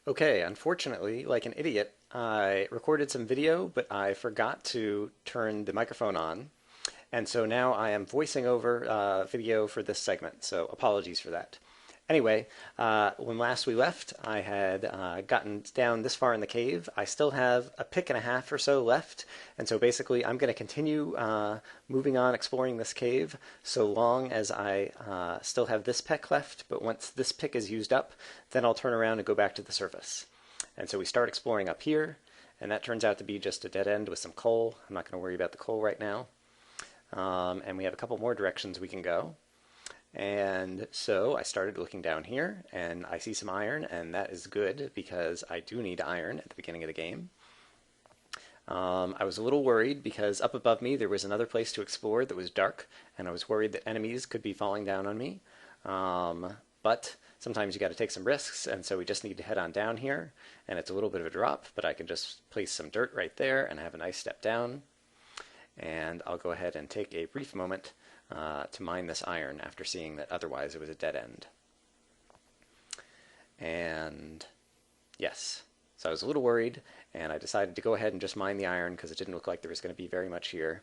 Okay, unfortunately, like an idiot, I recorded some video, but I forgot to turn the microphone on. And so now I am voicing over video for this segment, so apologies for that. Anyway, when last we left, I had gotten down this far in the cave. I still have a pick and a half or so left, and so basically I'm going to continue moving on exploring this cave so long as I still have this pick left, but once this pick is used up, then I'll turn around and go back to the surface. And so we start exploring up here, and that turns out to be just a dead end with some coal. I'm not going to worry about the coal right now. And we have a couple more directions we can go. And so I started looking down here, and I see some iron, and that is good because I do need iron at the beginning of the game. I was a little worried because up above me there was another place to explore that was dark, and I was worried that enemies could be falling down on me. But sometimes you got to take some risks, and so we just need to head on down here, and it's a little bit of a drop, but I can just place some dirt right there and have a nice step down. And I'll go ahead and take a brief moment to mine this iron after seeing that otherwise it was a dead end. And yes, so I was a little worried, and I decided to go ahead and just mine the iron because it didn't look like there was going to be very much here.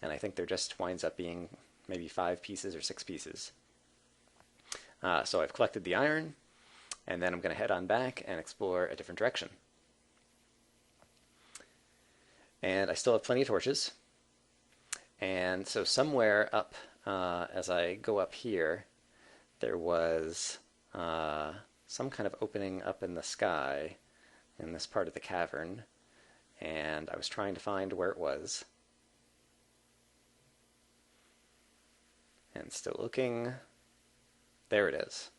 And I think there just winds up being maybe 5 pieces or 6 pieces. So I've collected the iron, and then I'm going to head on back and explore a different direction. And I still have plenty of torches. And so somewhere up, as I go up here, there was some kind of opening up in the sky in this part of the cavern, and I was trying to find where it was. And still looking. There it is.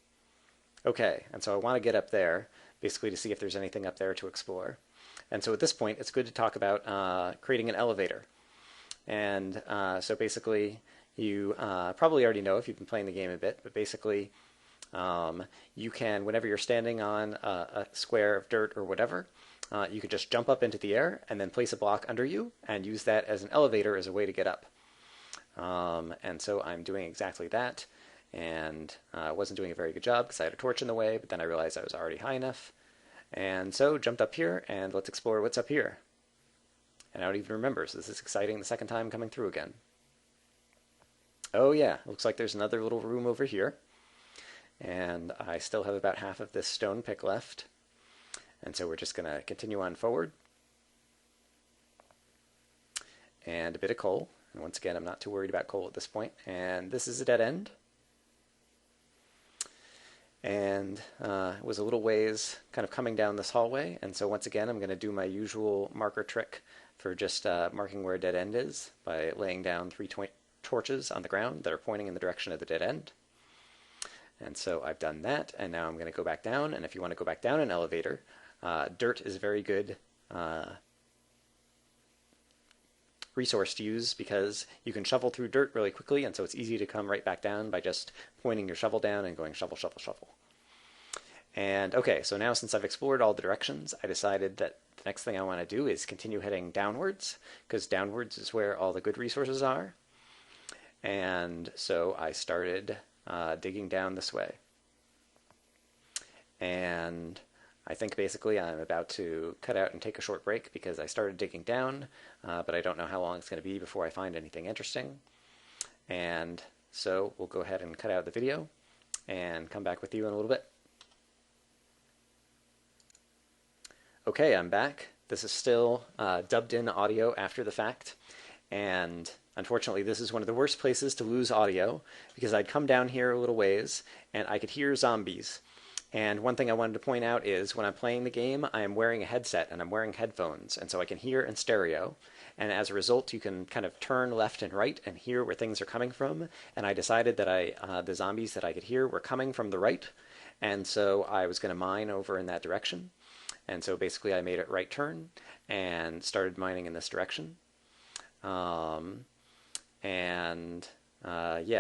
Okay, and so I want to get up there, basically to see if there's anything up there to explore. And so at this point, it's good to talk about creating an elevator. And so basically, you probably already know if you've been playing the game a bit, but basically, you can, whenever you're standing on a square of dirt or whatever, you could just jump up into the air and then place a block under you and use that as an elevator as a way to get up. And so I'm doing exactly that. And I wasn't doing a very good job because I had a torch in the way, but then I realized I was already high enough. And so jumped up here, and let's explore what's up here. And I don't even remember, so this is exciting the second time coming through again. Oh yeah, looks like there's another little room over here. And I still have about half of this stone pick left. And so we're just going to continue on forward. And a bit of coal. And once again, I'm not too worried about coal at this point. And this is a dead end. And it was a little ways kind of coming down this hallway. And so once again, I'm going to do my usual marker trick for just marking where a dead end is by laying down 3 torches on the ground that are pointing in the direction of the dead end. And so I've done that, and now I'm going to go back down. And if you want to go back down an elevator, dirt is a very good resource to use because you can shovel through dirt really quickly, and so it's easy to come right back down by just pointing your shovel down and going shovel, shovel, shovel. And okay, so now since I've explored all the directions, I decided that the next thing I want to do is continue heading downwards, because downwards is where all the good resources are. And so I started digging down this way. And I think basically I'm about to cut out and take a short break because I started digging down, but I don't know how long it's going to be before I find anything interesting. And so we'll go ahead and cut out the video and come back with you in a little bit. Okay, I'm back. This is still dubbed in audio after the fact, and unfortunately this is one of the worst places to lose audio because I'd come down here a little ways and I could hear zombies. And one thing I wanted to point out is when I'm playing the game, I am wearing a headset and I'm wearing headphones, and so I can hear in stereo. And as a result, you can kind of turn left and right and hear where things are coming from. And I decided that the zombies that I could hear were coming from the right, and so I was going to mine over in that direction. And so basically I made a right turn and started mining in this direction. Yeah,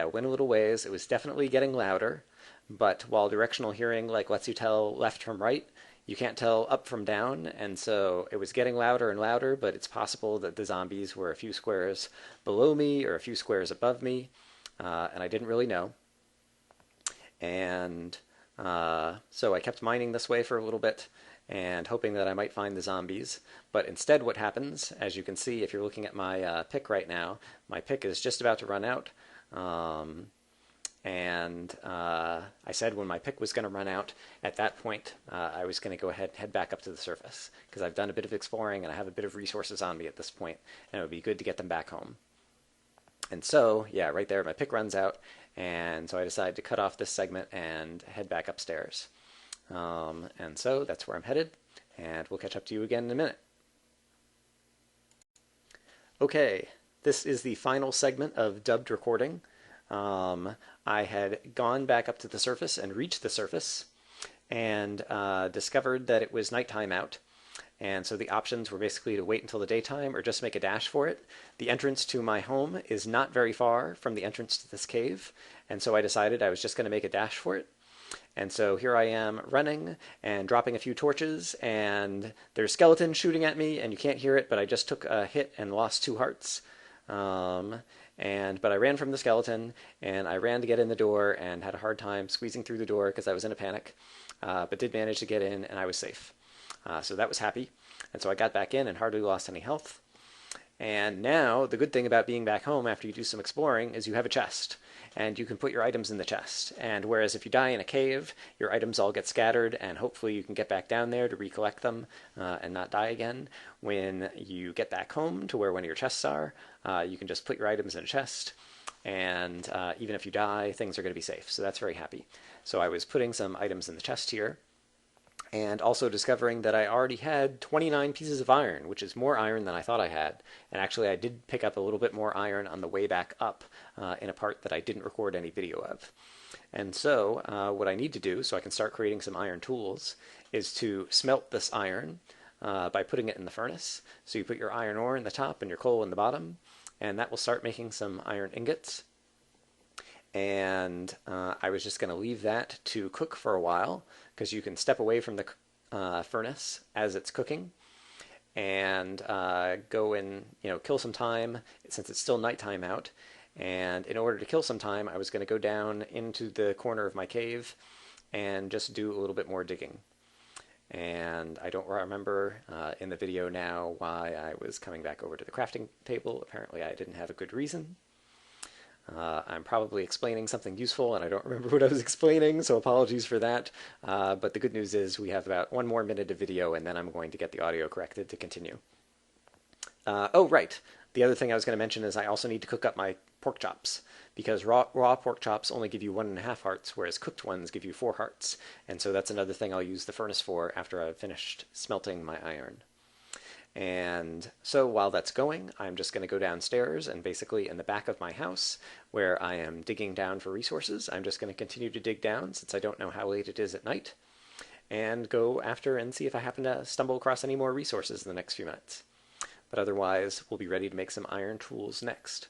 went a little ways. It was definitely getting louder. But while directional hearing lets you tell left from right, you can't tell up from down, and so it was getting louder and louder, but it's possible that the zombies were a few squares below me or a few squares above me, and I didn't really know. And So I kept mining this way for a little bit and hoping that I might find the zombies. But instead what happens, as you can see if you're looking at my pick right now, my pick is just about to run out. I said when my pick was going to run out, at that point I was going to go ahead and head back up to the surface because I've done a bit of exploring and I have a bit of resources on me at this point, and it would be good to get them back home. And so, yeah, right there, my pick runs out, and so I decided to cut off this segment and head back upstairs. And so that's where I'm headed, and we'll catch up to you again in a minute. Okay, this is the final segment of dubbed recording. I had gone back up to the surface and reached the surface and discovered that it was nighttime out. And so the options were basically to wait until the daytime or just make a dash for it. The entrance to my home is not very far from the entrance to this cave, and so I decided I was just going to make a dash for it. And so here I am running and dropping a few torches, and there's skeletons shooting at me, and you can't hear it, but I just took a hit and lost 2 hearts. But I ran from the skeleton, and I ran to get in the door and had a hard time squeezing through the door because I was in a panic, but did manage to get in, and I was safe. So that was happy. And so I got back in and hardly lost any health. And now the good thing about being back home after you do some exploring is you have a chest, and you can put your items in the chest. And whereas if you die in a cave, your items all get scattered, and hopefully you can get back down there to recollect them and not die again. When you get back home to where one of your chests are, you can just put your items in a chest, and even if you die, things are going to be safe. So that's very happy. So I was putting some items in the chest here, and also discovering that I already had 29 pieces of iron, which is more iron than I thought I had. And actually I did pick up a little bit more iron on the way back up in a part that I didn't record any video of. And so what I need to do, so I can start creating some iron tools, is to smelt this iron by putting it in the furnace. So you put your iron ore in the top and your coal in the bottom, and that will start making some iron ingots. And I was just going to leave that to cook for a while, because you can step away from the furnace as it's cooking and go and kill some time since it's still nighttime out. And in order to kill some time, I was going to go down into the corner of my cave and just do a little bit more digging. And I don't remember in the video now why I was coming back over to the crafting table. Apparently I didn't have a good reason. I'm probably explaining something useful, and I don't remember what I was explaining, so apologies for that. But the good news is we have about 1 more minute of video, and then I'm going to get the audio corrected to continue. Oh, right. The other thing I was going to mention is I also need to cook up my pork chops, because raw pork chops only give you 1.5 hearts, whereas cooked ones give you 4 hearts. And so that's another thing I'll use the furnace for after I've finished smelting my iron. And so while that's going, I'm just going to go downstairs, and basically in the back of my house, where I am digging down for resources, I'm just going to continue to dig down since I don't know how late it is at night, and go after and see if I happen to stumble across any more resources in the next few minutes. But otherwise, we'll be ready to make some iron tools next.